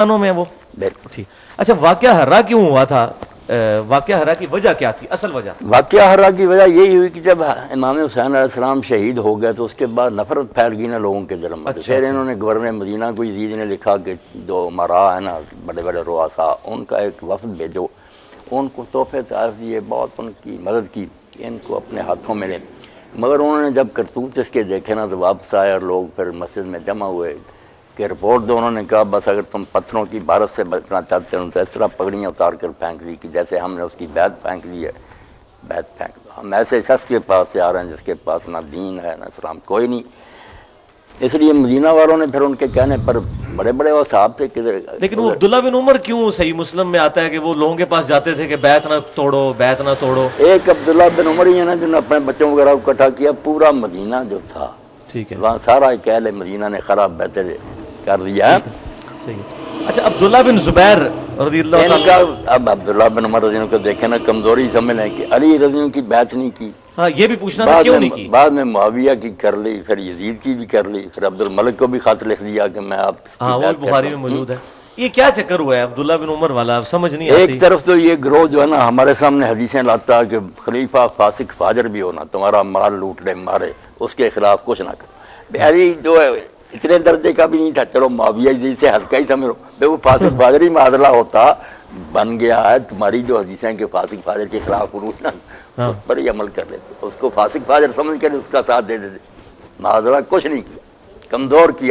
میں وہ بالکل ٹھیک. اچھا واقعہ ہرا کیوں ہوا تھا؟ واقعہ ہرا کی وجہ کیا تھی، اصل وجہ؟ واقعہ ہرا کی وجہ یہی ہوئی کہ جب امام حسین علیہ السلام شہید ہو گئے تو اس کے بعد نفرت پھیل گئی نا لوگوں کے دل میں. پھر انہوں نے گورنر مدینہ کو یزید نے لکھا کہ جو مارا ہے نا بڑے بڑے رؤساء، ان کا ایک وفد بھیجو، ان کو تحفے تحائف دیے، بہت ان کی مدد کی کہ ان کو اپنے ہاتھوں میں لیں. مگر انہوں نے جب کرتوت اس کے دیکھے نا تو واپس آئے اور لوگ پھر مسجد میں جمع ہوئے کہ رپورٹ دو. انہوں نے کہا بس اگر تم پتھروں کی بارش سے بچنا چاہتے ہو تو اس طرح پگڑیاں اتار کر پھینک دی کہ جیسے ہم نے اس کی بیعت پھینک دی ہے. بیعت پھینک دو. ہم ایسے شخص کے پاس سے آ رہے ہیں جس کے پاس نہ دین ہے نہ اسلام کوئی نہیں. اس لیے مدینہ والوں نے پھر ان کے کہنے پر بڑے بڑے وہ صاحب تھے کہ لیکن وہ عبداللہ بن عمر کیوں صحیح مسلم میں آتا ہے کہ وہ لوگوں کے پاس جاتے تھے کہ بیعت نہ توڑو بیعت نہ توڑو؟ ایک عبداللہ بن عمر ہی ہے نا جنہوں نے اپنے بچوں وغیرہ کو اکٹھا کیا. پورا مدینہ جو تھا ٹھیک ہے وہاں سارا ایک اہل مدینہ نے خراب بیعتیں کر دیا. صحیح. اچھا عبداللہ بن زبیر رضی اللہ ان تعالیٰ کا اب عبداللہ بن عمر رضی اللہ کو دیکھیں نا کمزوری سمجھ لیں کہ علی رضی اللہ کی بیعت نہیں کی. ہاں یہ بھی پوچھنا تھا کیوں نہیں کی؟ بعد میں معاویہ کی کر لی، پھر یزید کی بھی کر لی، پھر عبد الملک کو بھی خط لکھ دیا کہ میں آپ کی ہاں وہ بیعت بخاری میں کرتا ہوں. موجود ہے. یہ کیا چکر ہوا ہے عبداللہ بن عمر والا؟ اب سمجھ نہیں آتی. ایک طرف تو یہ گروہ جو ہے نا ہمارے سامنے حدیثیں لاتا کہ خلیفہ فاسق فاجر بھی ہونا، تمہارا مال لوٹ لے مارے، اس کے خلاف کچھ نہ کرو. علی جو ہے اتنے درجے کا بھی نہیں تھا، چلو معاویہ جی سے ہلکا ہی سمجھو. وہ فاسق فاجر ہی معادلہ ہوتا بن گیا ہے. تمہاری جو حدیثیں کہ فاسق فاجر کے خلاف عروج نہ اس پر ہی عمل کر لیتے، اس کو فاسق فاجر سمجھ کر اس کا ساتھ دے دیتے. معادلہ کچھ نہیں کیا، کمزور کیا.